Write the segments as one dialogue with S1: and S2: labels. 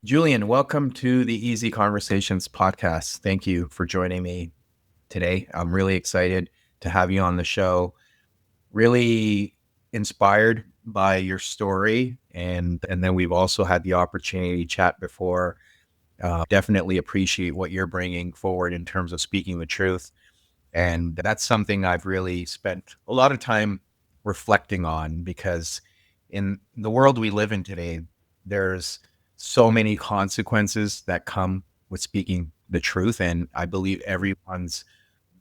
S1: Julian, welcome to the Easy Conversations podcast. Thank you for joining me today. I'm really excited to have you on the show. Really inspired by your story, and then we've also had the opportunity to chat before. Definitely appreciate what you're bringing forward in terms of speaking the truth, and that's something I've really spent a lot of time reflecting on, because in the world we live in today, there's so many consequences that come with speaking the truth. And I believe everyone's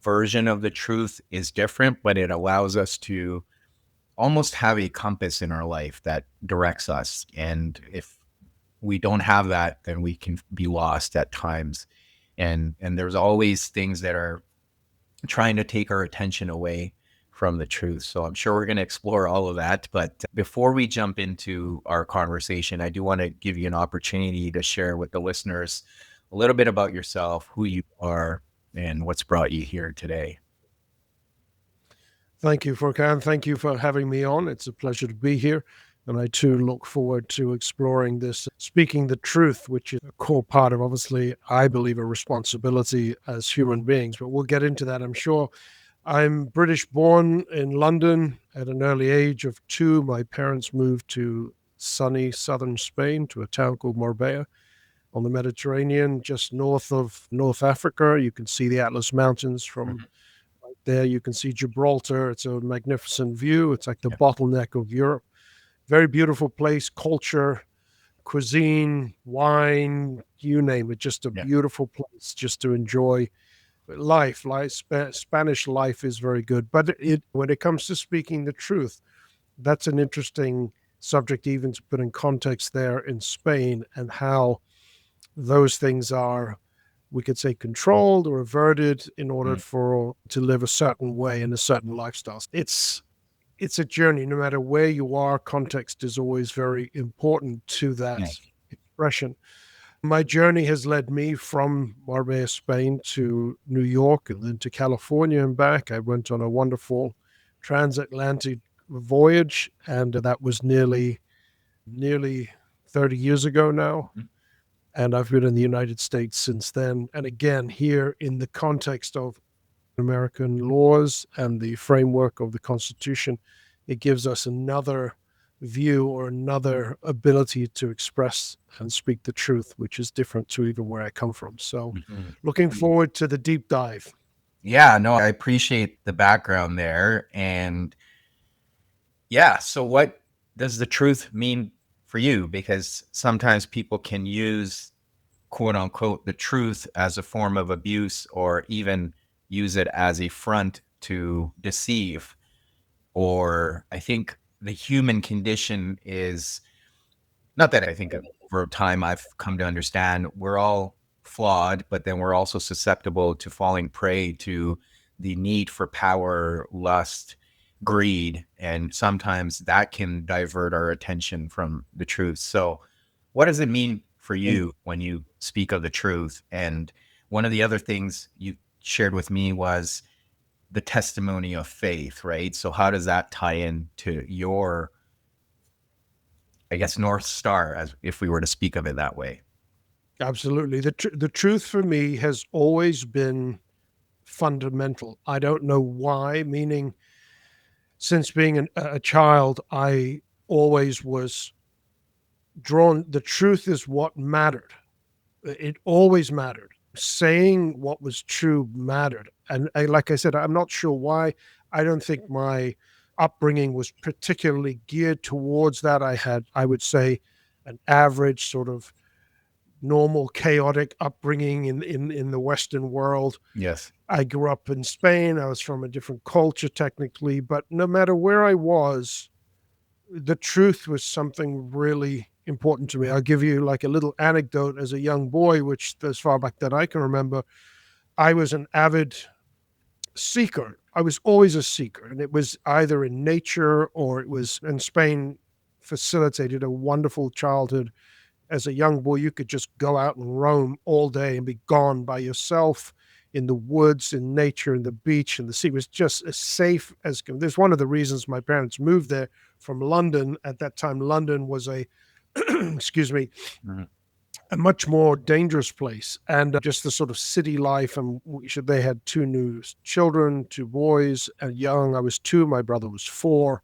S1: version of the truth is different, but it allows us to almost have a compass in our life that directs us. And if we don't have that, then we can be lost at times. And there's always things that are trying to take our attention away from the truth. So I'm sure we're going to explore all of that. But before we jump into our conversation, I do want to give you an opportunity to share with the listeners a little bit about yourself, who you are, and what's brought you here today.
S2: Thank you, Furkan. Thank you for having me on. It's a pleasure to be here. And I too look forward to exploring this, speaking the truth, which is a core part of, obviously, I believe, a responsibility as human beings. But we'll get into that, I'm sure. I'm British born in London at an early age of 2. My parents moved to sunny southern Spain to a town called Marbella on the Mediterranean, just north of North Africa. You can see the Atlas Mountains from right there. You can see Gibraltar. It's a magnificent view. It's like the bottleneck of Europe. Very beautiful place, culture, cuisine, wine, you name it. Just a beautiful place just to enjoy life. Spanish life is very good. But when it comes to speaking the truth, that's an interesting subject even to put in context there in Spain, and how those things are, we could say, controlled or averted in order to live a certain way and a certain lifestyle. It's a journey. No matter where you are, context is always very important to that expression. My journey has led me from Marbella, Spain to New York and then to California and back. I went on a wonderful transatlantic voyage, and that was nearly 30 years ago now. And I've been in the United States since then. And again, here in the context of American laws and the framework of the Constitution, it gives us another view or another ability to express and speak the truth, which is different to even where I come from. So looking forward to the deep dive.
S1: Yeah, no, I appreciate the background there. And so what does the truth mean for you? Because sometimes people can use, quote unquote, the truth as a form of abuse, or even use it as a front to deceive. Or I think the human condition is, not that I think over time I've come to understand, we're all flawed, but then we're also susceptible to falling prey to the need for power, lust, greed, and sometimes that can divert our attention from the truth. So what does it mean for you when you speak of the truth? And one of the other things you shared with me was the testimony of faith, right? So how does that tie in to your, I guess, North Star, as if we were to speak of it that way?
S2: Absolutely. The truth for me has always been fundamental. I don't know why, meaning since being a child, I always was drawn. The truth is what mattered. It always mattered. Saying what was true mattered. And like I said, I'm not sure why. I don't think my upbringing was particularly geared towards that. I would say, an average sort of normal, chaotic upbringing in the Western world.
S1: Yes.
S2: I grew up in Spain. I was from a different culture technically, but no matter where I was, the truth was something really important to me. I'll give you like a little anecdote. As a young boy, which as far back that I can remember, I was an avid seeker. I was always a seeker, and it was either in nature or it was in Spain. Facilitated a wonderful childhood. As a young boy, you could just go out and roam all day and be gone by yourself in the woods, in nature, in the beach, and the sea. It was just as safe as can. There's one of the reasons my parents moved there from London. At that time, London was a, excuse me, a much more dangerous place, and just the sort of city life. And they had two new children, two boys, and young. I was 2, my brother was 4.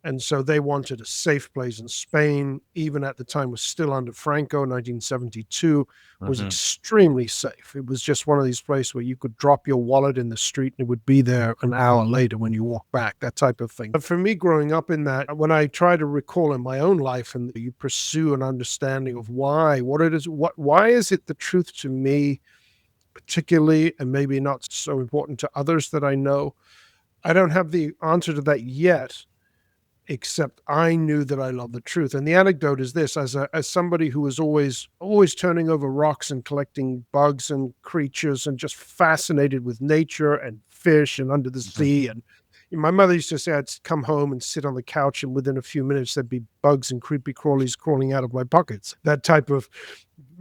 S2: And so they wanted a safe place in Spain, even at the time was still under Franco, 1972, was
S1: Hmm.
S2: extremely safe. It was just one of these places where you could drop your wallet in the street and it would be there an hour later when you walk back, that type of thing. But for me, growing up in that, when I try to recall in my own life and you pursue an understanding of what it is, why is it the truth to me, particularly, and maybe not so important to others that I know? I don't have the answer to that yet, except I knew that I loved the truth. And the anecdote is this: as somebody who was always turning over rocks and collecting bugs and creatures and just fascinated with nature and fish and under the
S1: Hmm.
S2: sea. And my mother used to say I'd come home and sit on the couch, and within a few minutes there'd be bugs and creepy crawlies crawling out of my pockets. That type of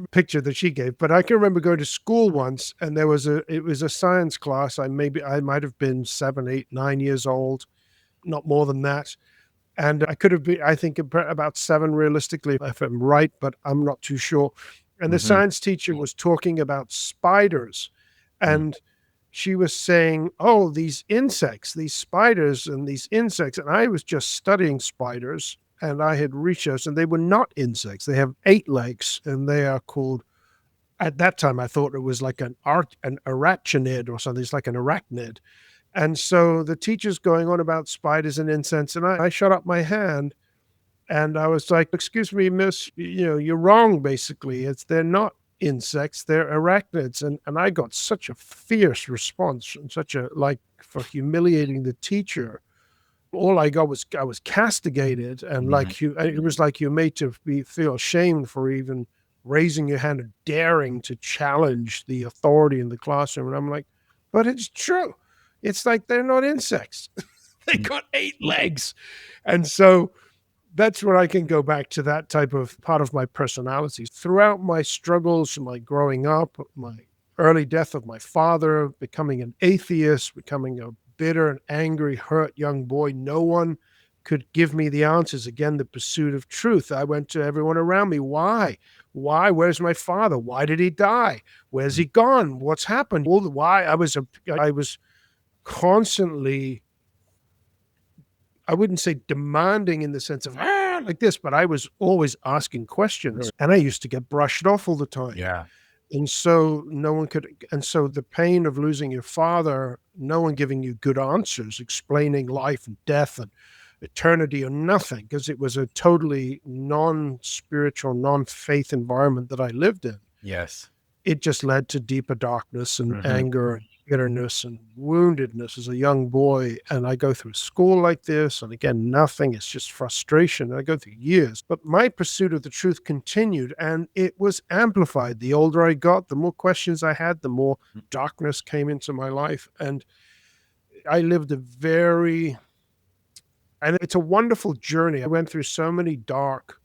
S2: picture that she gave. But I can remember going to school once, and it was a science class. I might have been 7, 8, 9 years old, not more than that. And I could have been, I think, about 7 realistically, if I'm right, but I'm not too sure. And the
S1: Hmm.
S2: science teacher was talking about spiders. And she was saying, oh, these insects, these spiders and these insects. And I was just studying spiders, and I had researched, and they were not insects. They have 8 legs, and they are called, at that time, I thought it was like an arachnid or something. It's like an arachnid. And so the teacher's going on about spiders and insects, and I shut up my hand and I was like, "Excuse me, miss, you're wrong. Basically, they're not insects; they're arachnids." And I got such a fierce response and such a like for humiliating the teacher. All I got was I was castigated, and
S1: Hmm.
S2: it was like you're made to feel ashamed for even raising your hand and daring to challenge the authority in the classroom. And I'm like, but it's true. It's like they're not insects. They got 8 legs. And so that's where I can go back to that type of part of my personality. Throughout my struggles, my growing up, my early death of my father, becoming an atheist, becoming a bitter and angry, hurt young boy, no one could give me the answers. Again, the pursuit of truth. I went to everyone around me. Why? Why? Where's my father? Why did he die? Where's he gone? What's happened? All the why I was constantly, I wouldn't say demanding in the sense of like this, but I was always asking questions, and I used to get brushed off all the time.
S1: Yeah.
S2: And so no one could, and so the pain of losing your father, no one giving you good answers, explaining life and death and eternity or nothing, because it was a totally non-spiritual, non-faith environment that I lived in.
S1: Yes.
S2: It just led to deeper darkness and
S1: Hmm.
S2: anger and bitterness and woundedness as a young boy. And I go through school like this, and again, nothing. It's just frustration. And I go through years. But my pursuit of the truth continued, and it was amplified. The older I got, the more questions I had, the more darkness came into my life. And I lived a very, and it's a wonderful journey. I went through so many dark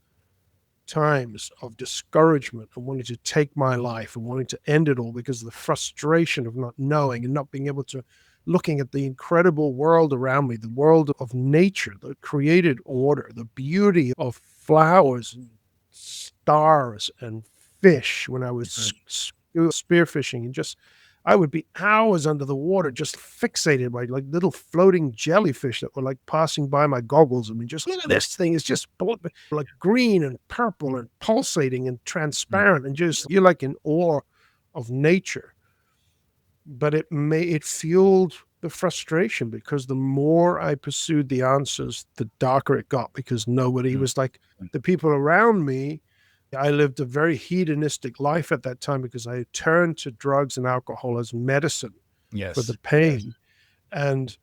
S2: times of discouragement and wanting to take my life and wanting to end it all because of the frustration of not knowing and not being able to looking at the incredible world around me, the world of nature, the created order, the beauty of flowers and stars and fish when I was spearfishing, and just I would be hours under the water just fixated by like little floating jellyfish that were like passing by my goggles. I mean, just look at this thing. It's just like green and purple and pulsating and transparent, and just you're like in awe of nature. But it fueled the frustration because the more I pursued the answers, the darker it got because nobody was like the people around me. I lived a very hedonistic life at that time because I turned to drugs and alcohol as medicine for the
S1: Yes.
S2: pain. And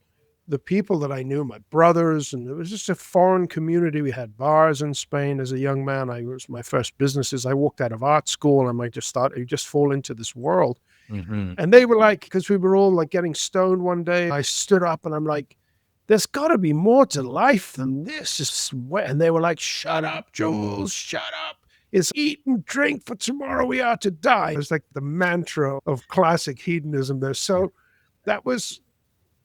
S2: the people that I knew, my brothers, and it was just a foreign community. We had bars in Spain as a young man. I was my first businesses. I walked out of art school and I just thought you just fall into this world.
S1: Hmm.
S2: And they were like, because we were all like getting stoned one day, I stood up and I'm like, there's got to be more to life than this. And they were like, shut up, Jules, shut up. It's eat and drink, for tomorrow we are to die. It was like the mantra of classic hedonism there. So that was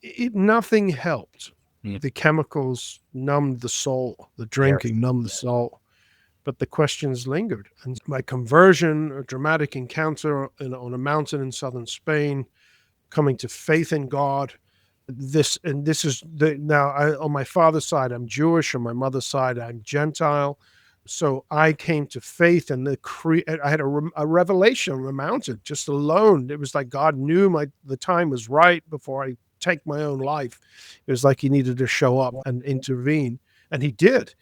S2: it, nothing helped. The chemicals numbed the soul, the
S1: Yes.
S2: drinking numbed the soul. but the questions lingered. And my conversion, a dramatic encounter on a mountain in southern Spain, coming to faith in God. This is on my father's side, I'm Jewish. On my mother's side, I'm Gentile. So I came to faith, and I had a revelation on the mountain just alone. It was like God knew the time was right before I take my own life. It was like he needed to show up and intervene, and he did.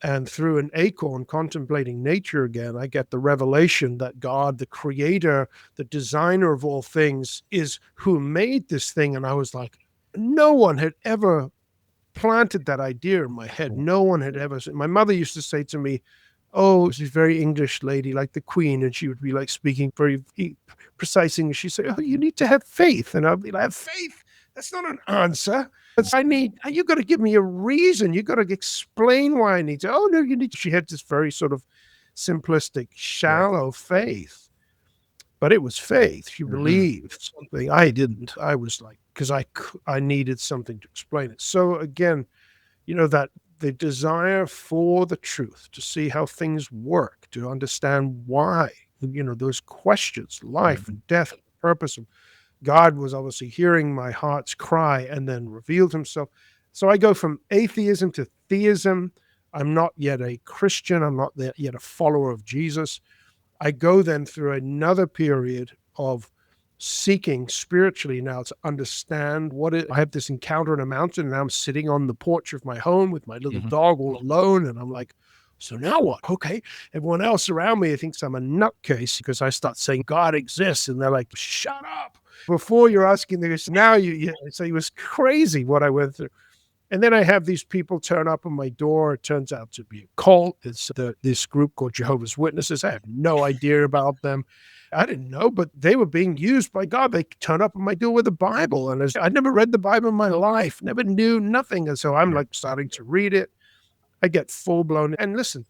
S2: And through an acorn, contemplating nature again, I get the revelation that God, the creator, the designer of all things, is who made this thing. And I was like, no one had ever planted that idea in my head. No one had ever. My mother used to say to me, "Oh, she's a very English lady, like the Queen," and she would be like speaking very precise English. She'd say, "Oh, you need to have faith," and I'd be like, "Have faith? That's not an answer. You got to give me a reason. You got to explain why I need to." "Oh no, you need." She had this very sort of simplistic, shallow faith. But it was faith. She believed something. I didn't. I was like, because I needed something to explain it. So again, that the desire for the truth, to see how things work, to understand why, those questions, life and death, purpose. God was obviously hearing my heart's cry and then revealed himself. So I go from atheism to theism. I'm not yet a Christian. I'm not yet a follower of Jesus. I go then through another period of seeking spiritually now to understand I have this encounter on a mountain, and I'm sitting on the porch of my home with my little dog all alone. And I'm like, so now what? Okay. Everyone else around me thinks I'm a nutcase because I start saying God exists. And they're like, shut up. Before you're asking this, now you say it was crazy what I went through. And then I have these people turn up on my door. It turns out to be a cult. It's this group called Jehovah's Witnesses. I have no idea about them. I didn't know, but they were being used by God. They turn up on my door with a Bible. And I'd never read the Bible in my life, never knew nothing. And so I'm like starting to read it. I get full blown. And listen,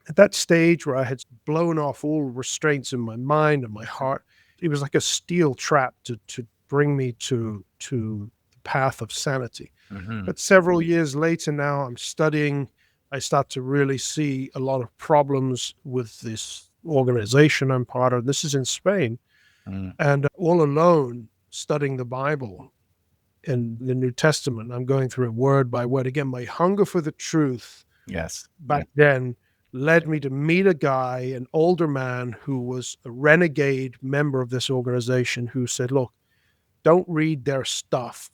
S2: at that stage where I had blown off all restraints in my mind and my heart, it was like a steel trap to bring me to the path of sanity. But several years later now, I'm studying. I start to really see a lot of problems with this organization I'm part of. This is in Spain. And all alone, studying the Bible and the New Testament, I'm going through it word by word. Again, my hunger for the truth back then led me to meet a guy, an older man who was a renegade member of this organization, who said, look, don't read their stuff.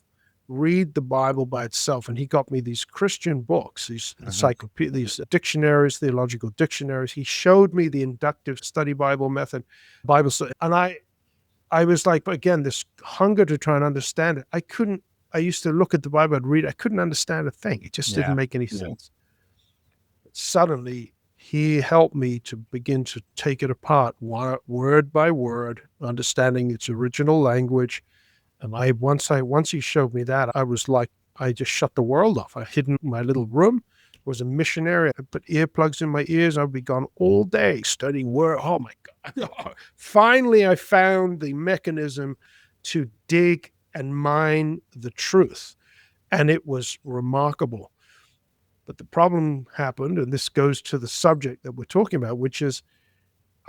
S2: Read the Bible by itself. And he got me these Christian books, these encyclopedias, these dictionaries, theological dictionaries. He showed me the inductive study Bible method, Bible study. And I was like, again, this hunger to try and understand it. I used to look at the Bible, I'd read, I couldn't understand a thing. It just didn't make any sense. But suddenly, he helped me to begin to take it apart, word by word, understanding its original language. And once he showed me that, I was like, I just shut the world off. I hid in my little room, was a missionary. I put earplugs in my ears. I'd be gone all day studying word. Oh my God. Finally, I found the mechanism to dig and mine the truth. And it was remarkable. But the problem happened, and this goes to the subject that we're talking about, which is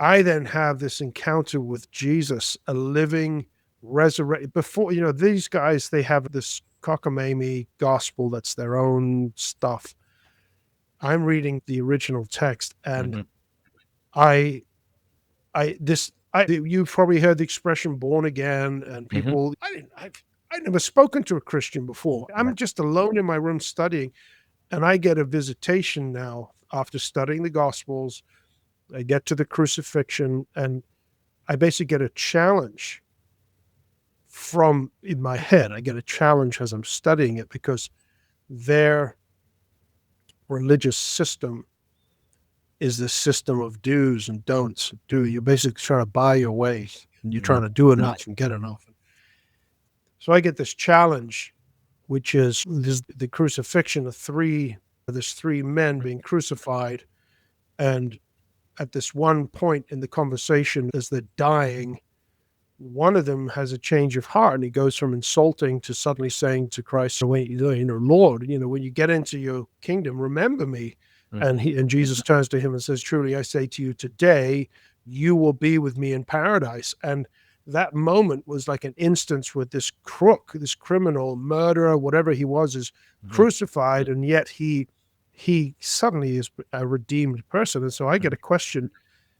S2: I then have this encounter with Jesus, a living resurrected. Before, these guys, they have this cockamamie gospel that's their own stuff. I'm reading the original text, and you've probably heard the expression born again, and people, I've never spoken to a Christian before. I'm just alone in my room studying, and I get a visitation now after studying the gospels. I get to the crucifixion, and I basically get a challenge from in my head. I get a challenge as I'm studying it, because their religious system is this system of do's and don'ts. You're basically trying to buy your way, and you're trying to do enough and get enough. So I get this challenge, which is the crucifixion of there's three men being crucified. And at this one point in the conversation, as they're dying, one of them has a change of heart, and he goes from insulting to suddenly saying to Christ, Lord, when you get into your kingdom, remember me. And Jesus turns to him and says, "Truly, I say to you today, you will be with me in paradise." And that moment was like an instance with this crook, this criminal, murderer, whatever he was, is
S1: Mm-hmm.
S2: crucified, and yet he suddenly is a redeemed person. And so I get a question.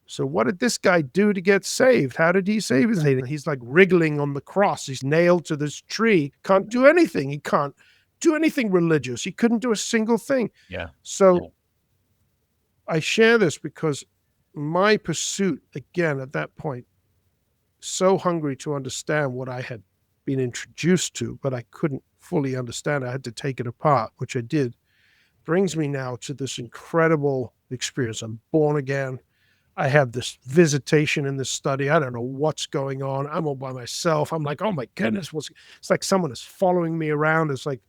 S2: So what did this guy do to get saved? How did he save his head? He's like wriggling on the cross. He's nailed to this tree. Can't do anything. He can't do anything religious. He couldn't do a single thing.
S1: Yeah.
S2: So I share this because my pursuit, again, at that point, so hungry to understand what I had been introduced to, but I couldn't fully understand. I had to take it apart, which I did, brings me now to this incredible experience. I'm born again. I have this visitation in this study. I don't know what's going on. I'm all by myself. I'm like, oh my goodness, it's like someone is following me around. It's like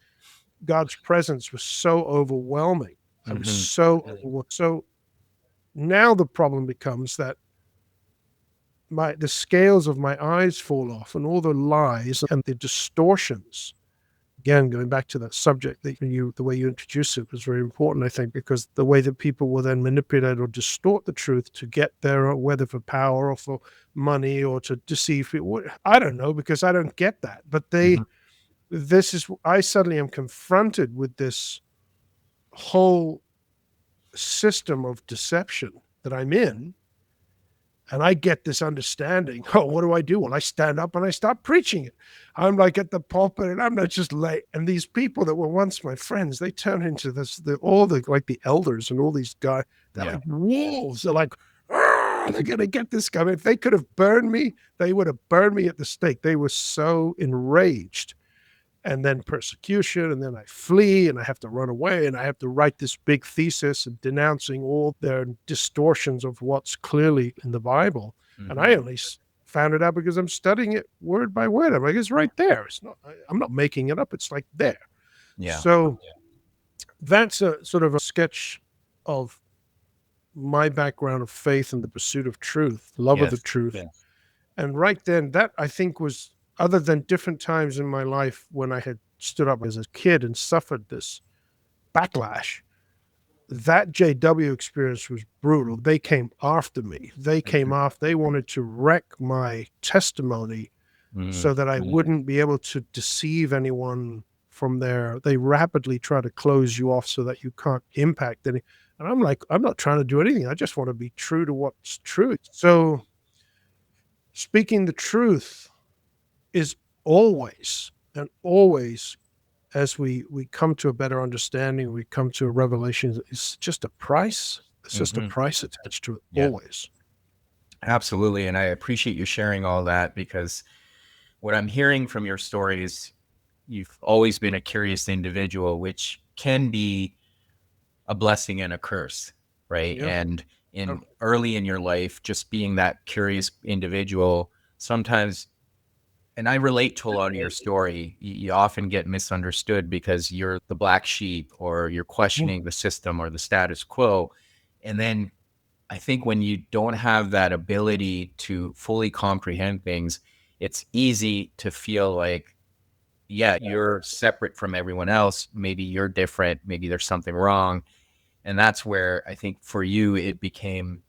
S2: God's presence was so overwhelming. I was
S1: Mm-hmm.
S2: so now the problem becomes that the scales of my eyes fall off, and all the lies and the distortions. Again, going back to that subject that the way you introduced it was very important, I think, because the way that people will then manipulate or distort the truth to get there, whether for power or for money or to deceive people. I don't know, because I don't get that. But
S1: Mm-hmm.
S2: I suddenly am confronted with this whole system of deception that I'm in. And I get this understanding. Oh, what do I do? Well, I stand up and I start preaching it. I'm like at the pulpit, and I'm not just late. And these people that were once my friends, they turn into all the like the elders and all these guys. They're
S1: Yeah.
S2: like wolves. They're like, they're gonna get this guy. If they could have burned me, they would have burned me at the stake. They were so enraged. And then persecution, and then I flee, and I have to run away, and I have to write this big thesis and denouncing all their distortions of what's clearly in the Bible. And
S1: Mm-hmm.
S2: I only found it out because I'm studying it word by word. I'm like, it's right there. It's not. I'm not making it up. It's like there.
S1: Yeah.
S2: So that's a sort of a sketch of my background of faith and the pursuit of truth, love of the
S1: Yes.
S2: truth. And right then, that I think was, other than different times in my life when I had stood up as a kid and suffered this backlash, that JW experience was brutal. They came after me. They came
S1: Mm-hmm.
S2: off. They wanted to wreck my testimony
S1: Mm-hmm.
S2: so that I wouldn't be able to deceive anyone from there. They rapidly try to close you off so that you can't impact any. And I'm like, I'm not trying to do anything. I just want to be true to what's true. So speaking the truth is always and always, as we come to a better understanding, we come to a revelation, it's just a price. It's just a
S1: Mm-hmm.
S2: price attached to it
S1: Yeah.
S2: always.
S1: Absolutely. And I appreciate you sharing all that, because what I'm hearing from your story is you've always been a curious individual, which can be a blessing and a curse, right?
S2: Yeah.
S1: And
S2: Yeah.
S1: in early in your life, just being that curious individual, sometimes, and I relate to a lot of your story, you often get misunderstood because you're the black sheep, or you're
S2: Mhm.
S1: questioning the system or the status quo. And then I think when you don't have that ability to fully comprehend things, it's easy to feel like, yeah, you're separate from everyone else. Maybe you're different. Maybe there's something wrong. And that's where I think for you, it became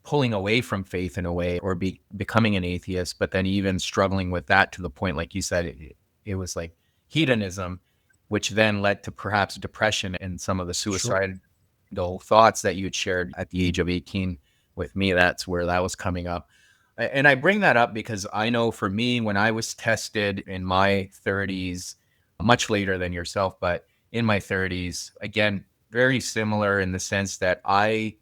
S1: pulling away from faith in a way, or becoming an atheist, but then even struggling with that to the point, like you said, it was like hedonism, which then led to perhaps depression and some of the
S2: Sure.
S1: suicidal thoughts that you had shared at the age of 18 with me. That's where that was coming up. And I bring that up because I know for me, when I was tested in my 30s, much later than yourself, but in my 30s, again, very similar in the sense that I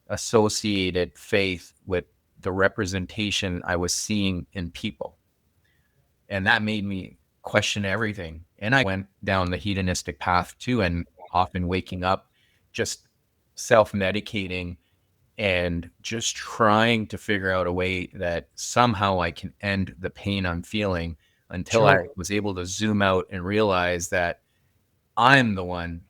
S1: associated faith with the representation I was seeing in people. And that made me question everything. And I went down the hedonistic path too, and often waking up just self medicating and just trying to figure out a way that somehow I can end the pain I'm feeling, until I
S2: Sure.
S1: was able to zoom out and realize that I'm the one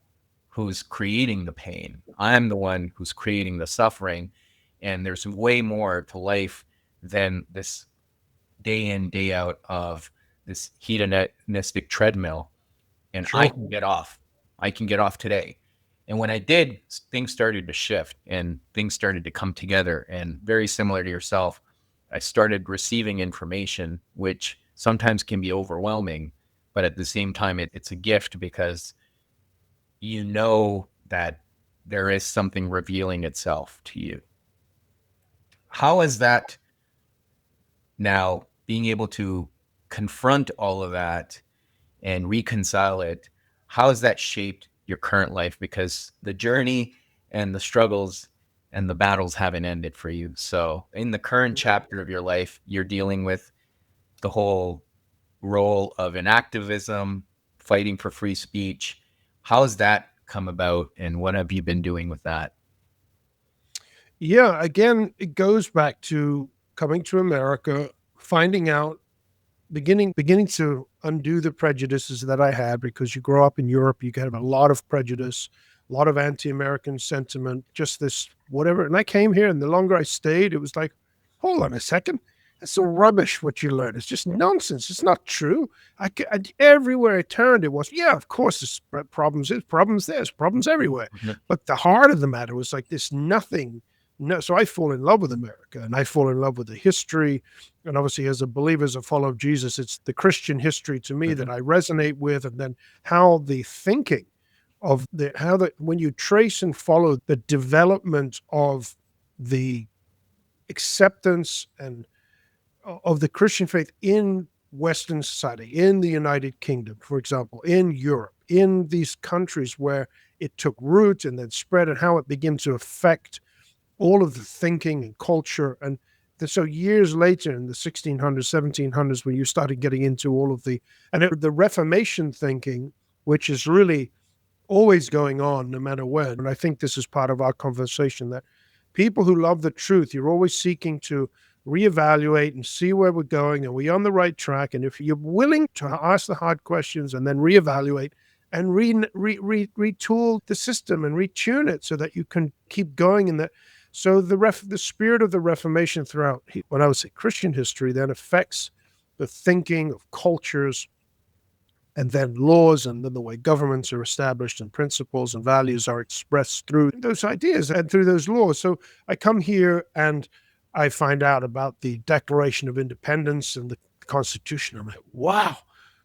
S1: who's creating the pain. I'm the one who's creating the suffering. And there's way more to life than this day in, day out of this hedonistic treadmill. And I
S2: Sure.
S1: can get off. I can get off today. And when I did, things started to shift and things started to come together. And very similar to yourself, I started receiving information, which sometimes can be overwhelming, but at the same time, it's a gift because you know that there is something revealing itself to you. How is that now being able to confront all of that and reconcile it? How has that shaped your current life? Because the journey and the struggles and the battles haven't ended for you. So, in the current chapter of your life, you're dealing with the whole role of an activism, fighting for free speech. How has that come about, and what have you been doing with that?
S2: Yeah, again, it goes back to coming to America, finding out, beginning to undo the prejudices that I had, because you grow up in Europe, you have a lot of prejudice, a lot of anti-American sentiment, just this whatever. And I came here, and the longer I stayed, it was like, hold on a second. That's all rubbish what you learn. It's just nonsense. It's not true. Everywhere I turned, it was, yeah, of course, there's problems. There's problems. There's problems everywhere.
S1: Mhm.
S2: But the heart of the matter was like this nothing. No, so I fall in love with America, and I fall in love with the history. And obviously, as a believer, as a follower of Jesus, it's the Christian history to me that
S1: Mhm.
S2: I resonate with. And then how the thinking of when you trace and follow the development of the acceptance and of the Christian faith in Western society, in the United Kingdom, for example, in Europe, in these countries where it took root and then spread, and how it began to affect all of the thinking and culture. And so years later, in the 1600s, 1700s, when you started getting into all of the Reformation thinking, which is really always going on no matter when. And I think this is part of our conversation, that people who love the truth, you're always seeking to reevaluate and see where we're going. Are we on the right track? And if you're willing to ask the hard questions and then reevaluate and retool the system and retune it so that you can keep going in that. So the spirit of the Reformation throughout, what I would say, Christian history, then affects the thinking of cultures, and then laws, and then the way governments are established, and principles and values are expressed through those ideas and through those laws. So I come here and I find out about the Declaration of Independence and the Constitution. I'm like, wow,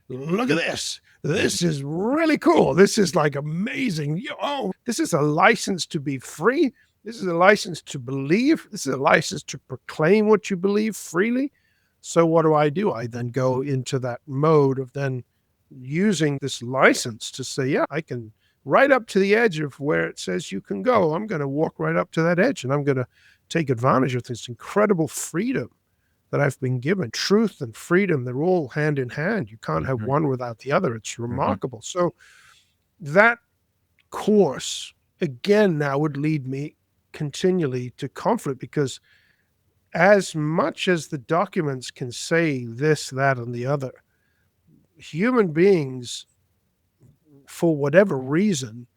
S2: look at this. This is really cool. This is like amazing. Oh, this is a license to be free. This is a license to believe. This is a license to proclaim what you believe freely. So what do? I then go into that mode of then using this license to say, yeah, I can right up to the edge of where it says you can go. I'm going to walk right up to that edge, and I'm going to take advantage of this incredible freedom that I've been given. Truth and freedom, they're all hand in hand. You can't have
S1: Mhm.
S2: one without the other. It's
S1: Mhm.
S2: remarkable. So that course, again, now would lead me continually to conflict, because as much as the documents can say this, that, and the other, human beings, for whatever reason,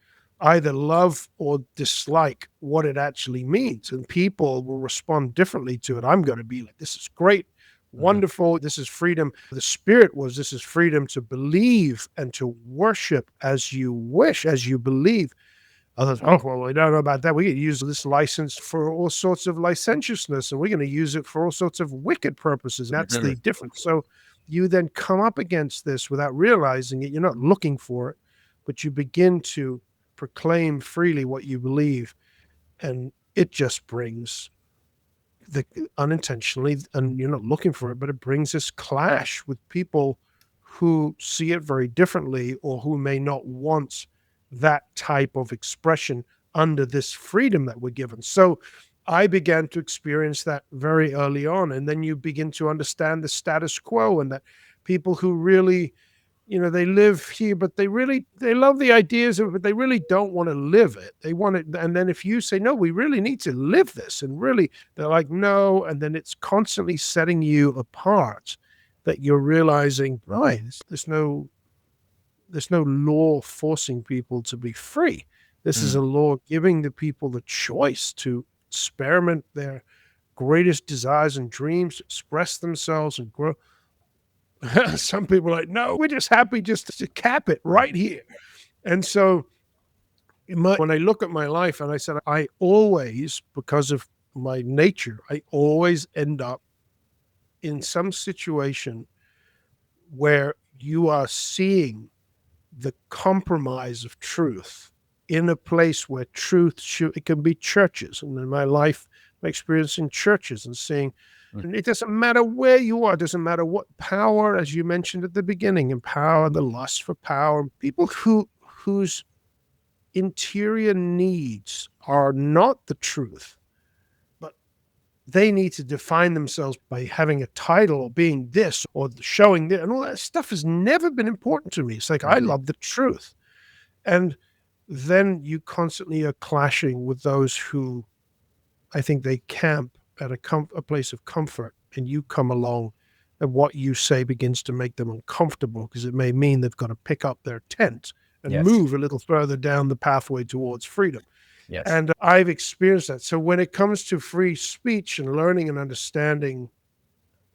S2: either love or dislike what it actually means. And people will respond differently to it. I'm going to be like, this is great,
S1: Mhm.
S2: wonderful. This is freedom. The spirit was, this is freedom to believe and to worship as you wish, as you believe. Others, oh, well, we don't know about that. We can use this license for all sorts of licentiousness, and we're going to use it for all sorts of wicked purposes. That's the
S1: Mhm.
S2: difference. So you then come up against this without realizing it. You're not looking for it, but you begin to proclaim freely what you believe. And it just brings the unintentionally, and you're not looking for it, but it brings this clash with people who see it very differently, or who may not want that type of expression under this freedom that we're given. So I began to experience that very early on. And then you begin to understand the status quo, and that people who really, they live here, but they love the ideas of it, but they really don't want to live it. They want it. And then if you say, no, we really need to live this, and really, they're like, no. And then it's constantly setting you apart, that you're realizing, right, there's no law forcing people to be free. This is a
S1: Mhm.
S2: law giving the people the choice to experiment their greatest desires and dreams, express themselves and grow. Some people are like, no, we're just happy just to cap it right here. And so When I look at my life, and I said, I always, because of my nature, I always end up in some situation where you are seeing the compromise of truth in a place where truth should, it can be churches. And in my life, my experience in churches and seeing,
S1: Mm.
S2: and it doesn't matter where you are, it doesn't matter what power, as you mentioned at the beginning, and power, the lust for power, people whose interior needs are not the truth, but they need to define themselves by having a title or being this or showing that. And all that stuff has never been important to me. It's like, I
S1: Mhm.
S2: love the truth. And then you constantly are clashing with those who I think they camp at a place of comfort, and you come along and what you say begins to make them uncomfortable because it may mean they've got to pick up their tent and
S1: Yes.
S2: move a little further down the pathway towards freedom.
S1: Yes.
S2: And I've experienced that. So when it comes to free speech and learning and understanding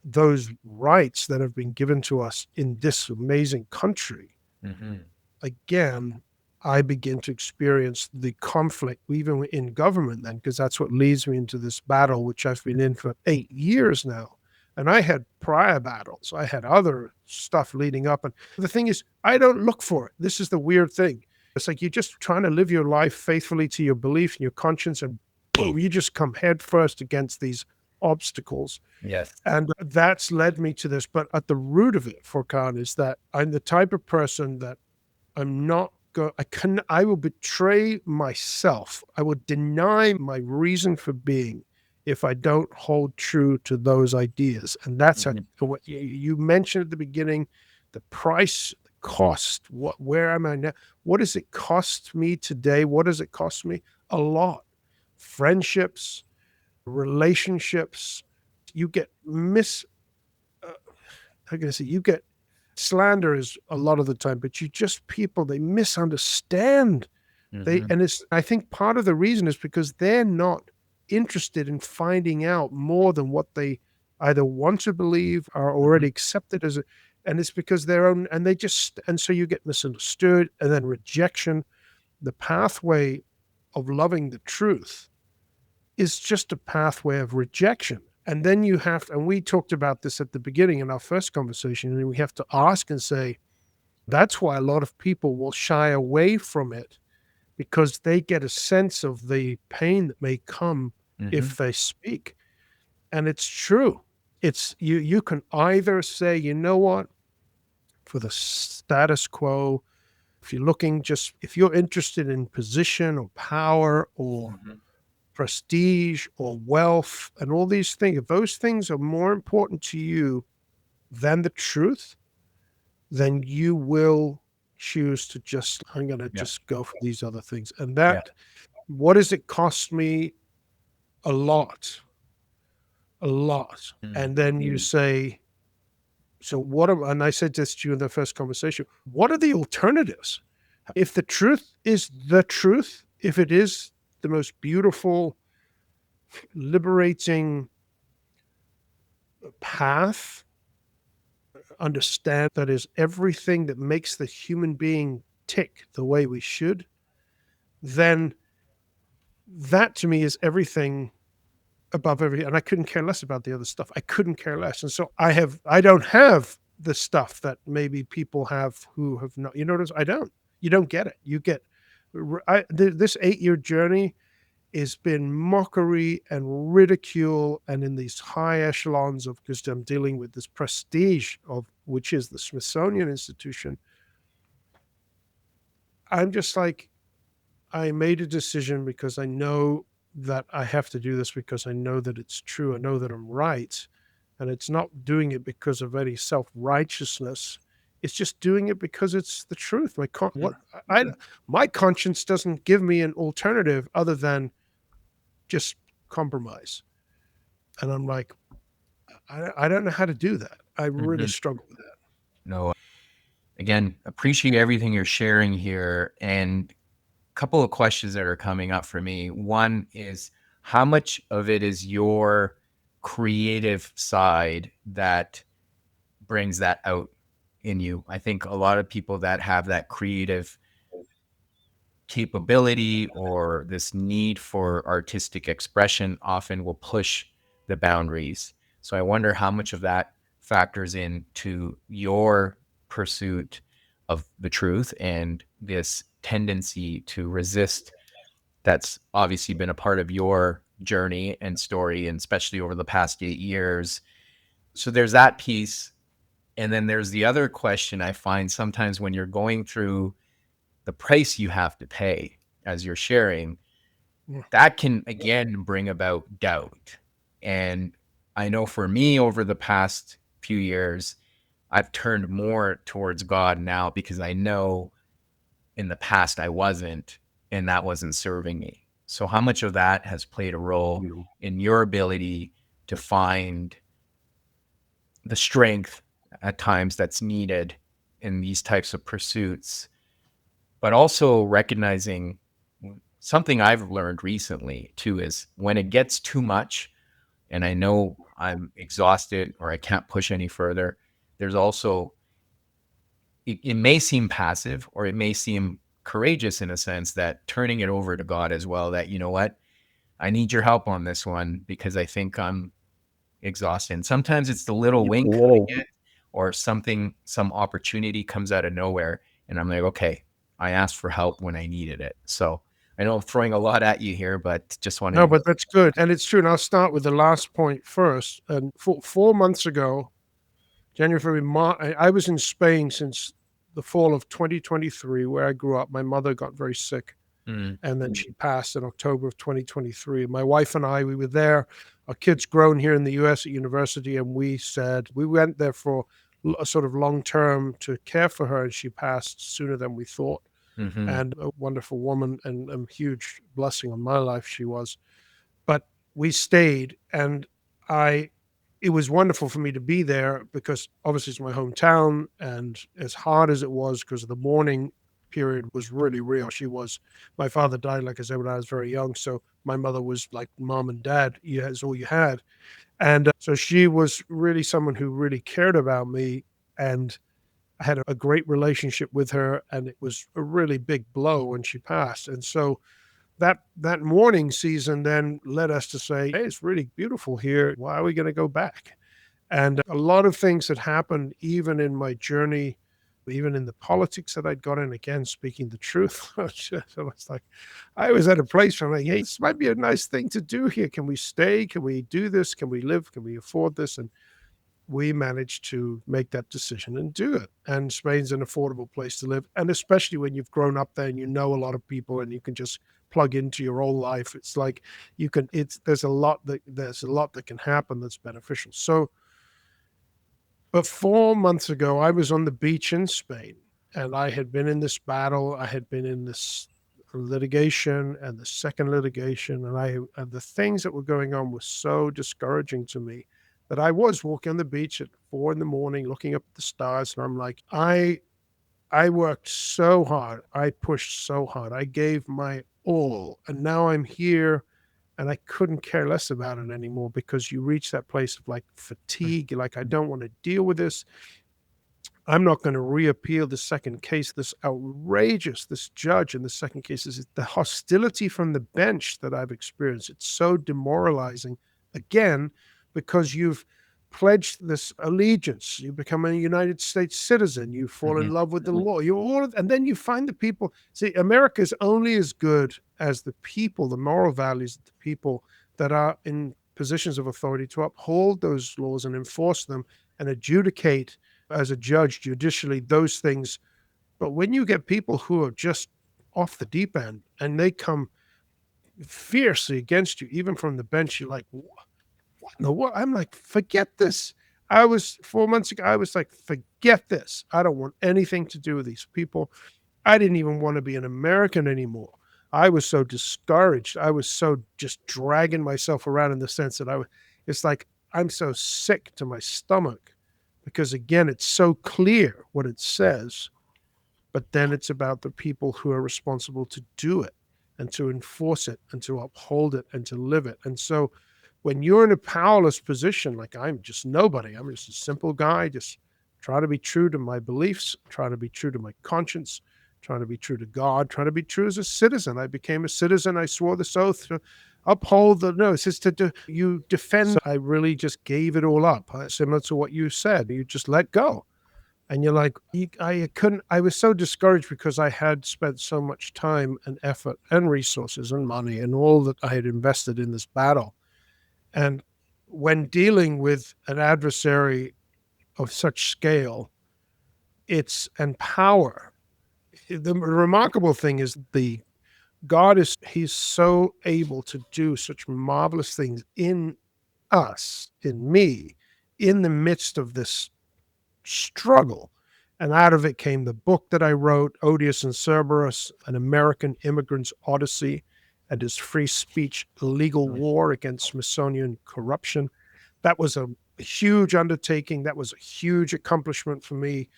S2: those rights that have been given to us in this amazing country,
S1: Hmm.
S2: again, I begin to experience the conflict, even in government, then, because that's what leads me into this battle, which I've been in for 8 years now. And I had prior battles, I had other stuff leading up. And the thing is, I don't look for it. This is the weird thing. It's like you're just trying to live your life faithfully to your belief and your conscience, and boom, you just come head first against these obstacles.
S1: Yes.
S2: And that's led me to this. But at the root of it, Furkan, is that I'm the type of person that I'm not go I will betray myself. I will deny my reason for being if I don't hold true to those ideas. And that's
S1: Hmm.
S2: what you mentioned at the beginning, the price, the cost. Where am I now? What does it cost me today? What does it cost me? A lot. Friendships, relationships. You get uh, how can I say, you get slander is a lot of the time, but you just people, they misunderstand.
S1: Hmm.
S2: And it's, I think part of the reason is because they're not interested in finding out more than what they either want to believe or
S1: Hmm.
S2: already accepted as a, and it's because their own, and they just, and so you get misunderstood and then rejection. The pathway of loving the truth is just a pathway of rejection. And then you have, and we talked about this at the beginning in our first conversation, and we have to ask and say, that's why a lot of people will shy away from it because they get a sense of the pain that may come
S1: Hmm.
S2: if they speak. And it's true. It's you can either say, you know what, for the status quo, if you're looking just if you're interested in position or power or
S1: Hmm.
S2: prestige or wealth and all these things, if those things are more important to you than the truth, then you will choose to just, I'm going to
S1: Yeah.
S2: just go for these other things. And
S1: Yeah.
S2: that, what does it cost me? A lot, a lot.
S1: Mm.
S2: And then you say, so what am, and I said this to you in the first conversation, what are the alternatives? If the truth is the truth, if it is the most beautiful, liberating path, understand that is everything that makes the human being tick the way we should, then that to me is everything above everything. And I couldn't care less about the other stuff. I couldn't care less. And so I don't have the stuff that maybe people have who have not, you notice I don't, you don't get it. You get, this 8 year journey has been mockery and ridicule and in these high echelons of, because I'm dealing with this prestige of which is the Smithsonian Institution. I'm just like, I made a decision because I know that I have to do this because I know that it's true. I know that I'm right. And it's not doing it because of any self righteousness. It's just doing it because it's the truth. My conscience doesn't give me an alternative other than just compromise. And I'm like, I don't know how to do that. I really
S1: Hmm.
S2: struggle with that.
S1: No, again, appreciate everything you're sharing here. And a couple of questions that are coming up for me. One is, how much of it is your creative side that brings that out in you? I think a lot of people that have that creative capability or this need for artistic expression often will push the boundaries. So I wonder how much of that factors into your pursuit of the truth and this tendency to resist that's obviously been a part of your journey and story, and especially over the past 8 years. So there's that piece. And then there's the other question I find sometimes when you're going through the price you have to pay as you're sharing,
S2: Yeah.
S1: that can again bring about doubt. And I know for me over the past few years, I've turned more towards God now because I know in the past I wasn't, and that wasn't serving me. So, how much of that has played a role in your ability to find the strength at times that's needed in these types of pursuits, but also recognizing something I've learned recently too is when it gets too much and I know I'm exhausted or I can't push any further, there's also, it may seem passive or it may seem courageous in a sense that turning it over to God as well, that, you know what, I need your help on this one because I think I'm exhausted. And sometimes it's the little wink I get or something, some opportunity comes out of nowhere. And I'm like, okay, I asked for help when I needed it. So I know I'm throwing a lot at you here, but just wanted
S2: No,
S1: to.
S2: but that's good. And it's true. And I'll start with the last point first. And 4 months ago, January, February, March, I was in Spain since the fall of 2023, where I grew up. My mother got very sick,
S1: Mm,
S2: and then she passed in October of 2023. My wife and I, we were there. Our kids grown here in the US at university, and we went there for a sort of long term to care for her, and she passed sooner than we thought.
S1: hmm
S2: And a wonderful woman and a huge blessing on my life she was. But we stayed, and I it was wonderful for me to be there because obviously it's my hometown, and as hard as it was because the mourning period was really real. My father died, like I said, when I was very young, so my mother was like mom and dad. Yeah, is all you had, and so she was really someone who really cared about me, and I had a great relationship with her, and it was a really big blow when she passed. And so that mourning season then led us to say, "Hey, it's really beautiful here. Why are we going to go back?" And a lot of things that happened, even in my journey, even in the politics that I'd got in, again, speaking the truth. So it's like, I was at a place where I'm like, hey, this might be a nice thing to do here. Can we stay? Can we do this? Can we live? Can we afford this? And we managed to make that decision and do it. And Spain's an affordable place to live. And especially when you've grown up there and you know a lot of people and you can just plug into your own life. It's like there's a lot that can happen that's beneficial. So, but 4 months ago, I was on the beach in Spain, and I had been in this battle. I had been in this litigation and the second litigation, and the things that were going on were so discouraging to me that I was walking on the beach at 4 in the morning, looking up at the stars, and I'm like, I worked so hard. I pushed so hard. I gave my all, and now I'm here and I couldn't care less about it anymore because you reach that place of like fatigue. You're like, I don't want to deal with this. I'm not going to reappeal the second case. This judge in the second case is the hostility from the bench that I've experienced. It's so demoralizing again because you've pledged this allegiance. You become a United States citizen. You fall in
S1: hmm
S2: love with the law. And then you find the people. See, America is only as good as the people, the moral values of the people that are in positions of authority to uphold those laws and enforce them and adjudicate as a judge judicially those things. But when you get people who are just off the deep end and they come fiercely against you, even from the bench, you're like, what in the world? I'm like, forget this. I was 4 months ago, I was like, forget this. I don't want anything to do with these people. I didn't even want to be an American anymore. I was so discouraged. I was so just dragging myself around in the sense that it's like I'm so sick to my stomach because, again, it's so clear what it says, but then it's about the people who are responsible to do it and to enforce it and to uphold it and to live it. And so when you're in a powerless position, like I'm just nobody, I'm just a simple guy, just try to be true to my beliefs, try to be true to my conscience, trying to be true to God, trying to be true as a citizen. I became a citizen. I swore this oath to uphold the, no, it's just you defend. I really just gave it all up. Similar to what you said, you just let go. And you're like, I couldn't, I was so discouraged because I had spent so much time and effort and resources and money and all that I had invested in this battle. And when dealing with an adversary of such scale, it's and power. The remarkable thing is he's so able to do such marvelous things in us, in me, in the midst of this struggle. And out of it came the book that I wrote, Odious and Cerberus, An American Immigrant's Odyssey, and his free speech legal war against Smithsonian corruption. That was a huge undertaking. That was a huge accomplishment for me.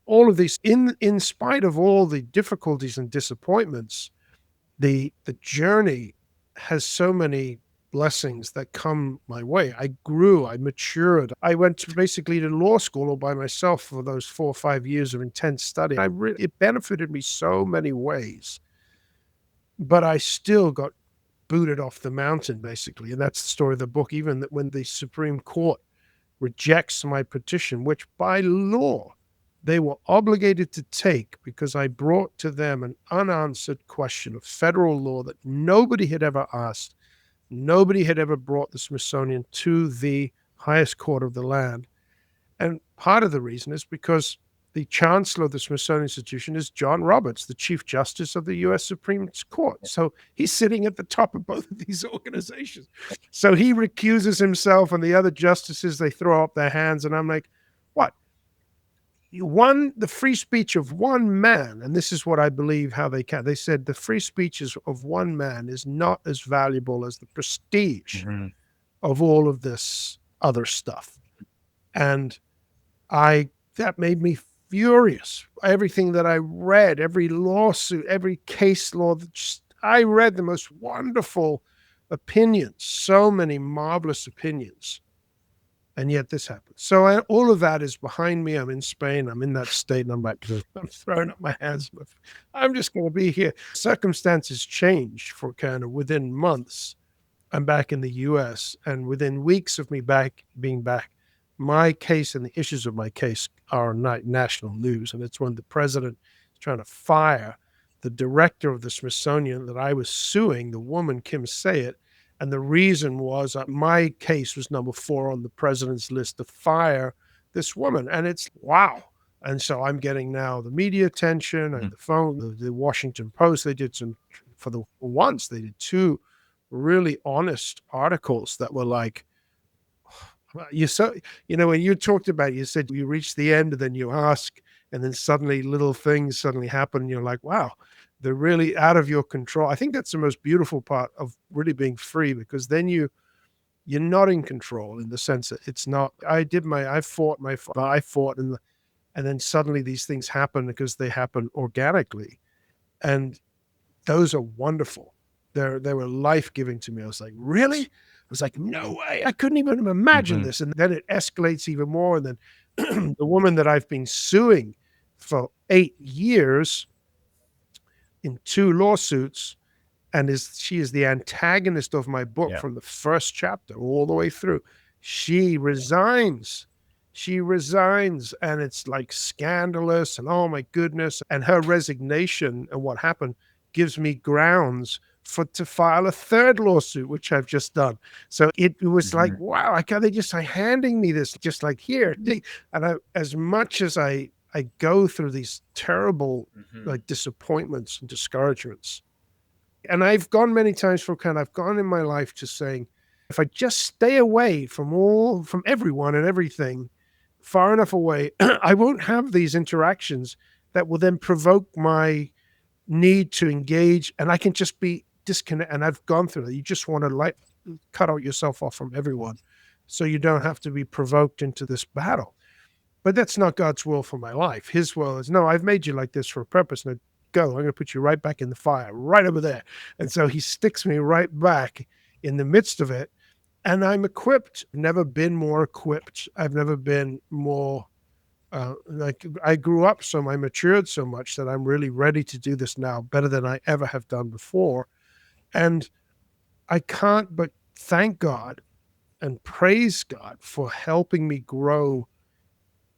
S2: All of these, in spite of all the difficulties and disappointments, the journey has so many blessings that come my way. I grew, I matured. I went basically to law school all by myself for those 4 or 5 years of intense study. It benefited me so many ways, but I still got booted off the mountain, basically. And that's the story of the book. Even that when the Supreme Court rejects my petition, which by law they were obligated to take because I brought to them an unanswered question of federal law that nobody had ever asked. Nobody had ever brought the Smithsonian to the highest court of the land. And part of the reason is because the chancellor of the Smithsonian Institution is John Roberts, the Chief Justice of the U.S. Supreme Court. So he's sitting at the top of both of these organizations. So he recuses himself, and the other justices, they throw up their hands. And I'm like, what? The free speech of one man, and this is what I believe how they can. They said the free speech of one man is not as valuable as the prestige of all of this other stuff. And that made me furious. Everything that I read, every lawsuit, every case law, I read the most wonderful opinions, so many marvelous opinions. And yet this happened. So all of that is behind me. I'm in Spain. I'm in that state. And I'm like, I'm throwing up my hands. I'm just going to be here. Circumstances changed for kind of within months. I'm back in the U.S. And within weeks of me being back, my case and the issues of my case are national news. And it's when the president is trying to fire the director of the Smithsonian that I was suing, the woman, Kim Sayet. And the reason was my case was number 4 on the president's list to fire this woman. And it's wow. And so I'm getting now the media attention and the phone, the Washington Post. They did they did 2 really honest articles that were like, when you talked about, you said you reach the end and then you ask, and then suddenly little things suddenly happen. And you're like, wow, they're really out of your control. I think that's the most beautiful part of really being free, because then you're not in control in the sense that it's not, I fought, and then suddenly these things happen because they happen organically. And those are wonderful. They were life-giving to me. I was like, really? I was like, no way. I couldn't even imagine this. And then it escalates even more. And then the woman that I've been suing for 8 years in 2 lawsuits, and she is the antagonist of my book from the first chapter all the way through. She resigns. And it's like scandalous, and oh my goodness. And her resignation and what happened gives me grounds to file a 3rd lawsuit, which I've just done. So it was like, wow, they just handing me this, just like, here. And as much as I go through these terrible like disappointments and discouragements, and I've gone many times I've gone in my life to saying, if I just stay away from everyone and everything, far enough away, I won't have these interactions that will then provoke my need to engage, and I can just be disconnect. And I've gone through that. You just want to cut out yourself off from everyone so you don't have to be provoked into this battle. But that's not God's will for my life. His will is, no, I've made you like this for a purpose. Now go. I'm going to put you right back in the fire, right over there. And so he sticks me right back in the midst of it. And I'm equipped. I've never been more equipped. I've never been more Like I grew up, so I matured so much that I'm really ready to do this now better than I ever have done before. And I can't but thank God and praise God for helping me grow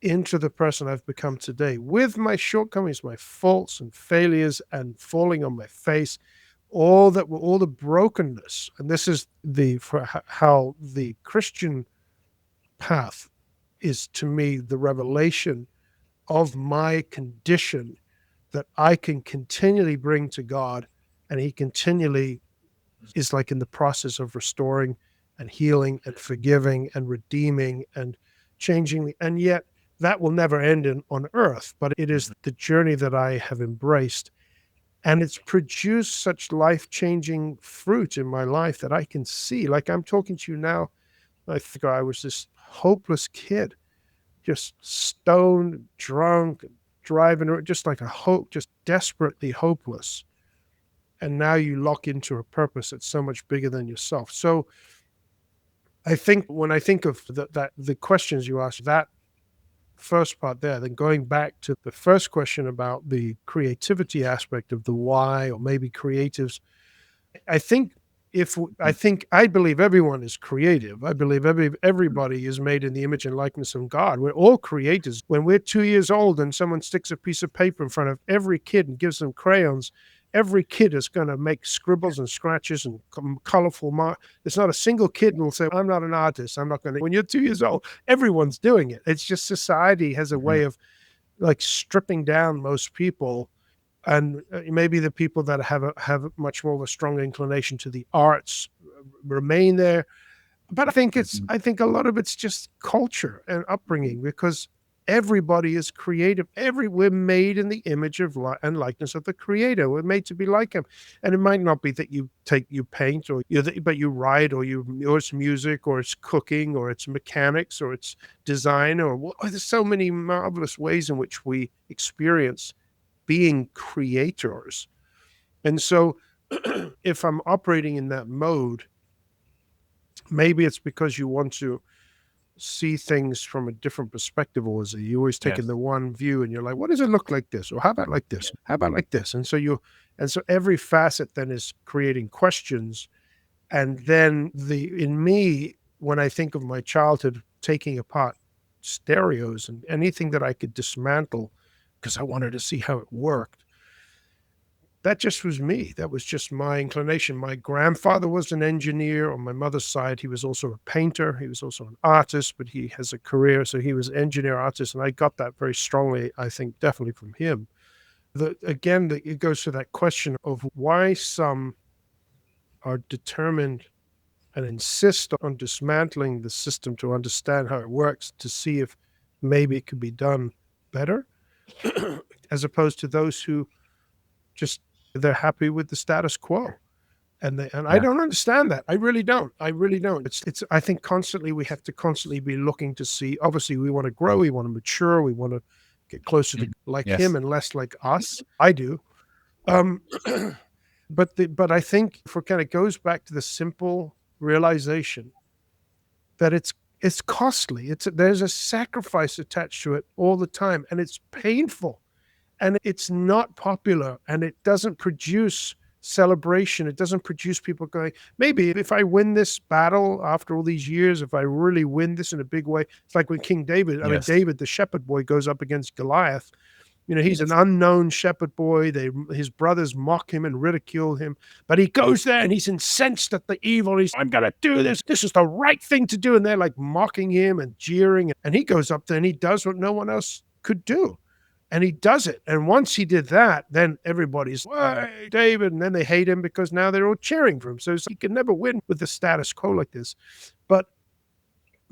S2: into the person I've become today with my shortcomings, my faults and failures and falling on my face, all the brokenness. And this is the for how the Christian path is to me the revelation of my condition that I can continually bring to God, and He continually is like in the process of restoring and healing and forgiving and redeeming and changing me. And yet that will never end on earth, but it is the journey that I have embraced. And it's produced such life changing fruit in my life that I can see. Like I'm talking to you now, I think I was this hopeless kid, just stoned, drunk, driving, just like a hope, just desperately hopeless. And now you lock into a purpose that's so much bigger than yourself. So I think when I think of the questions you asked, that first part there, then going back to the first question about the creativity aspect of the why, or maybe creatives, I think I believe everyone is creative. I believe everybody is made in the image and likeness of God. We're all creators. When we're 2 years old and someone sticks a piece of paper in front of every kid and gives them crayons, every kid is going to make scribbles and scratches and colorful marks. There's not a single kid who will say, "I'm not an artist. I'm not going to." When you're 2 years old, everyone's doing it. It's just society has a way
S1: Mhm.
S2: of like stripping down most people, and maybe the people that have much more of a strong inclination to the arts remain there. But
S1: Mhm.
S2: I think a lot of it's just culture and upbringing, because everybody is creative. We're made in the image of and likeness of the Creator. We're made to be like Him, and it might not be that you paint but you write, or it's music, or it's cooking, or it's mechanics, or it's design, there's so many marvelous ways in which we experience being creators. And so, if I'm operating in that mode, maybe it's because you want to see things from a different perspective, or is it you always taking
S1: Yes.
S2: the one view and you're like, what does it look like this? Or how about like this? How about like this? And so every facet then is creating questions. And then in me, when I think of my childhood, taking apart stereos and anything that I could dismantle because I wanted to see how it worked, that just was me. That was just my inclination. My grandfather was an engineer. On my mother's side, he was also a painter. He was also an artist, but he has a career. So he was an engineer artist. And I got that very strongly, I think, definitely from him. It goes to that question of why some are determined and insist on dismantling the system to understand how it works, to see if maybe it could be done better, as opposed to those who just they're happy with the status quo. And I
S1: Yeah.
S2: don't understand that. I really don't. I really don't. It's I think constantly we have to constantly be looking to see. Obviously, we want to grow, we want to mature, we want to get closer to
S1: Mhm.
S2: like him
S1: Yes.
S2: and less like us. I do. Um, but I think for kind of goes back to the simple realization that it's costly. There's a sacrifice attached to it all the time, and it's painful, and it's not popular, and it doesn't produce celebration. It doesn't produce people going, maybe if I win this battle after all these years, if I really win this in a big way, it's like when
S1: Yes.
S2: David, the shepherd boy, goes up against Goliath. He's an unknown shepherd boy. His brothers mock him and ridicule him, but he goes there and he's incensed at the evil. I'm going to do this. This is the right thing to do. And they're like mocking him and jeering. And he goes up there and he does what no one else could do. And he does it. And once he did that, then everybody's, "Hey, David." And then they hate him because now they're all cheering for him. So he can never win with the status quo like this. But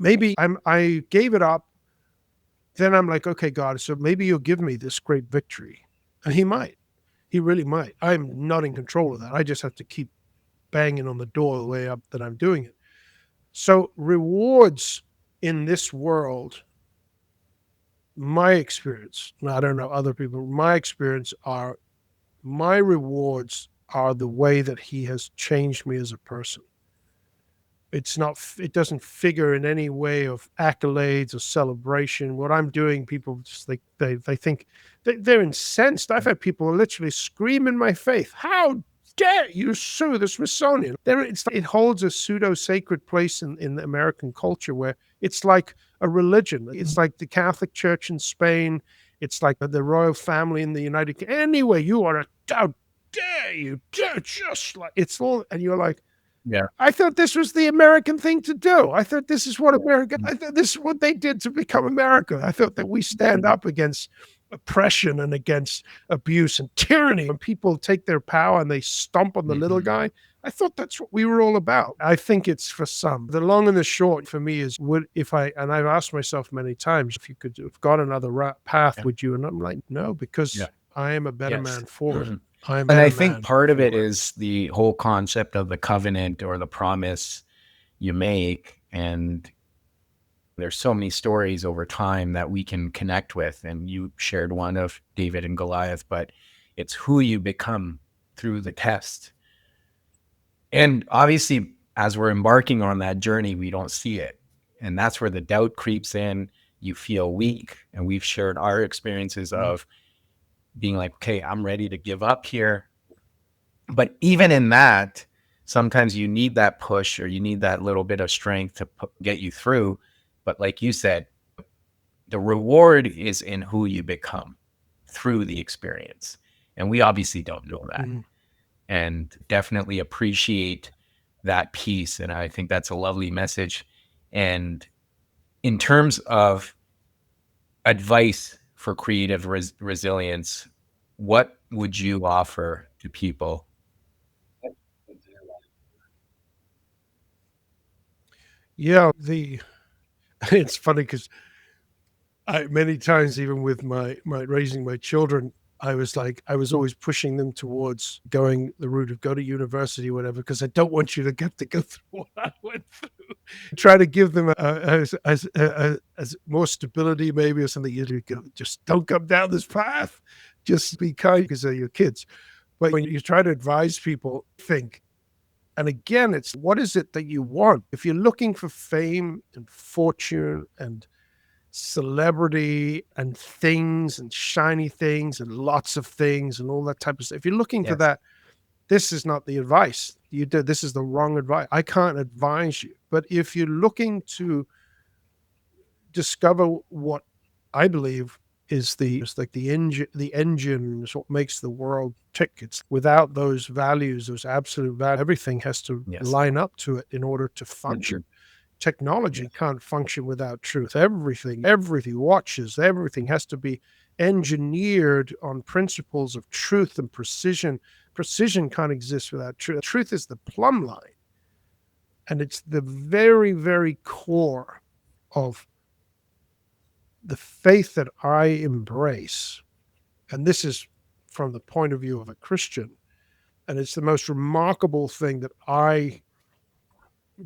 S2: I gave it up. Then I'm like, okay, God, so maybe you'll give me this great victory. And he might. He really might. I'm not in control of that. I just have to keep banging on the door the way up that I'm doing it. So rewards in this world, my experience, I don't know other people, my rewards are the way that he has changed me as a person. It doesn't figure in any way of accolades or celebration. What I'm doing, people just they think they're incensed. I've had people literally scream in my face, "How dare you sue the Smithsonian?" It holds a pseudo sacred place in American culture where it's like a religion. It's like the Catholic Church in Spain. It's like the royal family in the United Kingdom. Anyway, you are how dare you? Just like it's all, and you're like,
S1: Yeah.
S2: I thought this was the American thing to do. I thought this is what America, I thought this is what they did to become America. I thought that we stand up against oppression and against abuse and tyranny. When people take their power and they stomp on the little guy, I thought that's what we were all about. I think it's for some. The long and the short for me is, and I've asked myself many times, if you could have gone another path, would you? And I'm like, no, because I am a better man for it.
S1: And I think part of it is the whole concept of the covenant or the promise you make. And there's so many stories over time that we can connect with. And you shared one of David and Goliath, but it's who you become through the test. And obviously, as we're embarking on that journey, we don't see it. And that's where the doubt creeps in. You feel weak. And we've shared our experiences of being like, okay, I'm ready to give up here. But even in that, sometimes you need that push or you need that little bit of strength to get you through. But like you said, the reward is in who you become through the experience. And we obviously don't know that. And definitely appreciate that piece. And I think that's a lovely message. And in terms of advice for creative resilience, what would you offer to people?
S2: Yeah, it's funny because many times, even with my raising my children, I was always pushing them towards going the route of go to university, or whatever, because I don't want you to get to go through what I went through. Try to give them as more stability, maybe, or something. You just don't come down this path. Just be kind because they're your kids. But when you try to advise people, think. And again, it's what is it that you want? If you're looking for fame and fortune and celebrity and things and shiny things and lots of things and all that type of stuff, if you're looking for that, this is not the advice. This is the wrong advice. I can't advise you. But if you're looking to discover what I believe is the engine is what makes the world tick. It's without those values, those absolute values, everything has to line up to it in order to function. Technology can't function without truth. Everything, watches, everything has to be engineered on principles of truth and precision. Precision can't exist without truth. Truth is the plumb line. And it's the very, very core of the faith that I embrace. And this is from the point of view of a Christian. And it's the most remarkable thing that I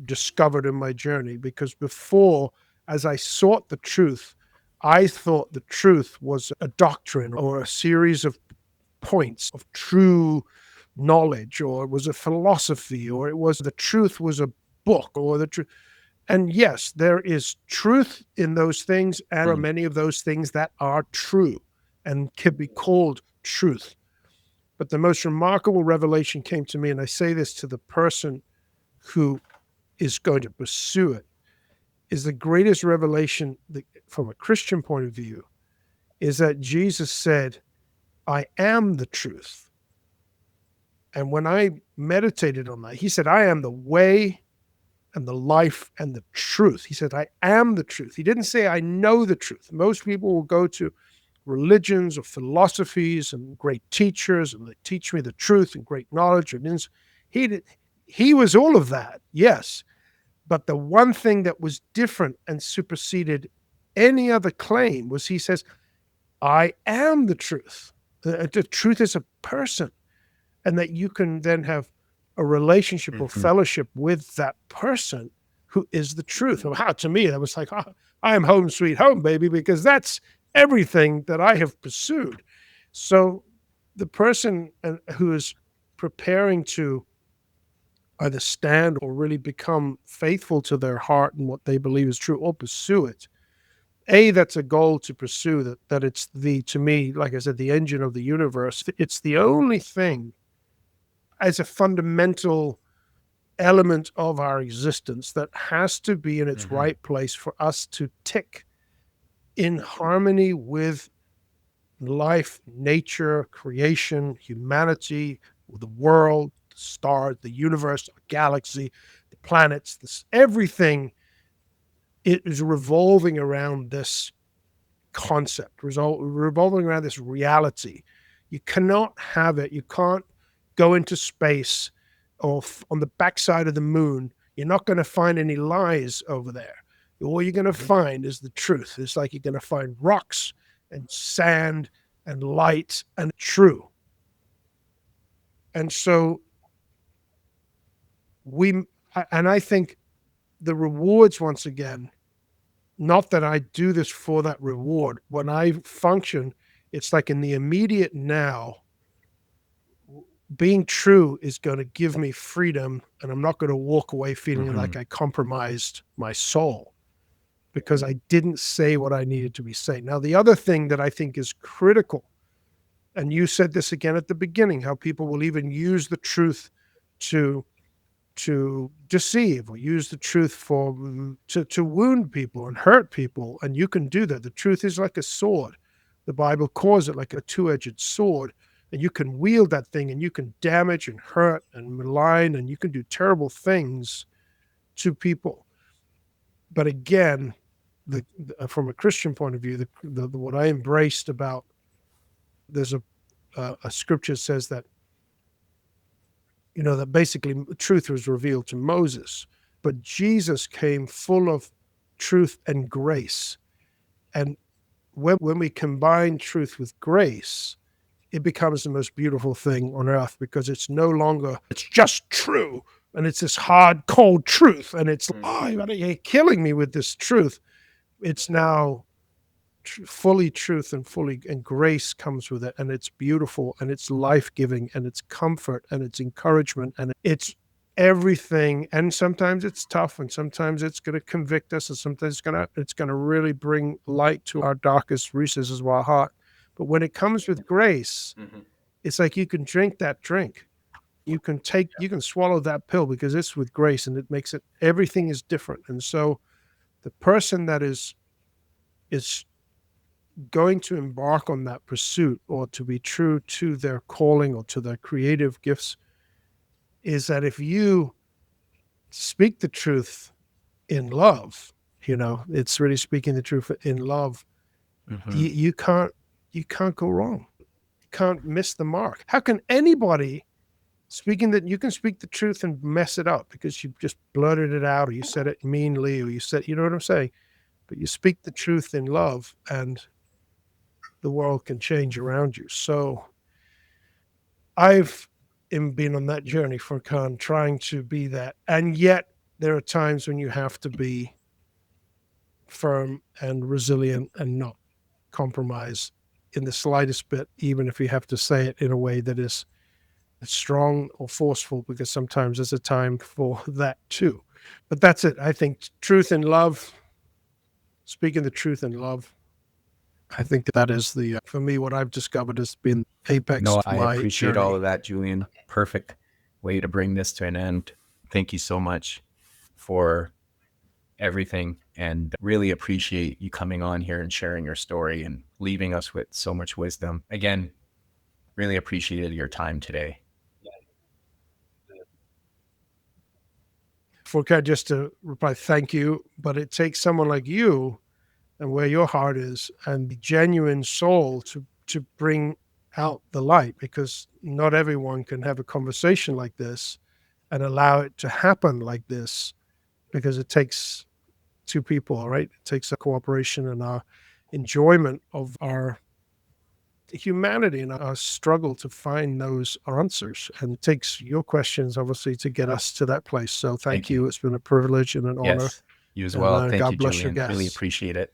S2: discovered in my journey, because before, as I sought the truth, I thought the truth was a doctrine or a series of points of true knowledge, or it was a philosophy, or it was the truth was a book, or the truth. And yes, there is truth in those things, and there are many of those things that are true and can be called truth. But the most remarkable revelation came to me, and I say this to the person who is going to pursue it, is the greatest revelation from a Christian point of view is that Jesus said, I am the truth. And when I meditated on that, he said, I am the way and the life and the truth. He said, I am the truth. He didn't say, I know the truth. Most people will go to religions or philosophies and great teachers, and they teach me the truth and great knowledge. And he was all of that, yes. But the one thing that was different and superseded any other claim was he says, I am the truth. The truth is a person, and that you can then have a relationship or fellowship with that person who is the truth. To me, that was like, I am home sweet home, baby, because that's everything that I have pursued. So the person who is preparing to either stand or really become faithful to their heart and what they believe is true, or pursue it. That's a goal to pursue, that it's to me, like I said, the engine of the universe. It's the only thing as a fundamental element of our existence that has to be in its
S1: Mm-hmm.
S2: right place for us to tick in harmony with life, nature, creation, humanity, the world, the stars, the universe, the galaxy, the planets, everything. It is revolving around this concept, revolving around this reality. You cannot have it. You can't go into space or on the backside of the moon. You're not going to find any lies over there. All you're going to
S1: Mm-hmm.
S2: find is the truth. It's like you're going to find rocks and sand and light and true. And so I think the rewards, once again, not that I do this for that reward. When I function, it's like in the immediate now, being true is going to give me freedom, and I'm not going to walk away feeling
S1: Mm-hmm.
S2: like I compromised my soul because I didn't say what I needed to be saying. Now, the other thing that I think is critical, and you said this again at the beginning, how people will even use the truth to deceive, or use the truth to wound people and hurt people. And you can do that. The truth is like a sword. The Bible calls it like a two-edged sword, and you can wield that thing and you can damage and hurt and malign, and you can do terrible things to people. But again, from a Christian point of view, what I embraced about, there's a scripture says that, that basically truth was revealed to Moses, but Jesus came full of truth and grace. And when we combine truth with grace, it becomes the most beautiful thing on earth, because it's no longer, it's just true. And it's this hard, cold truth. And it's, oh, you're killing me with this truth. It's now fully truth, and grace comes with it, and it's beautiful, and it's life-giving, and it's comfort, and it's encouragement, and it's everything. And sometimes it's tough, and sometimes it's going to convict us, and sometimes it's going to really bring light to our darkest recesses of our heart. But when it comes with grace,
S1: Mm-hmm.
S2: it's like you can drink that drink, you can swallow that pill, because it's with grace, and it makes it, everything is different. And so the person that is going to embark on that pursuit, or to be true to their calling or to their creative gifts, is that if you speak the truth in love, it's really speaking the truth in love.
S1: Mm-hmm.
S2: You can't go wrong. You can't miss the mark. How can anybody, speaking that, you can speak the truth and mess it up because you just blurted it out, or you said it meanly, or you said, you know what I'm saying? But you speak the truth in love, and the world can change around you. So I've been on that journey for Khan, trying to be that. And yet there are times when you have to be firm and resilient and not compromise in the slightest bit, even if you have to say it in a way that is strong or forceful, because sometimes there's a time for that too. But that's it. I think truth and love, speaking the truth in love, I think that is for me, what I've discovered has been apex
S1: No,
S2: of
S1: I
S2: my
S1: appreciate all
S2: journey.
S1: of that, Julian. Perfect way to bring this to an end. Thank you so much for everything, and really appreciate you coming on here and sharing your story and leaving us with so much wisdom. Again, really appreciated your time today.
S2: Furkan, just to reply, thank you. But it takes someone like you, and where your heart is, and the genuine soul to bring out the light, because not everyone can have a conversation like this and allow it to happen like this, because it takes two people, right? It takes a cooperation and our enjoyment of our humanity and our struggle to find those answers. And it takes your questions, obviously, to get us to that place. So
S1: Thank
S2: thank
S1: you.
S2: you. It's been a privilege and an honor.
S1: Yes, you as
S2: And
S1: well. Thank you,
S2: God bless your
S1: Julian. Really
S2: guests.
S1: appreciate it.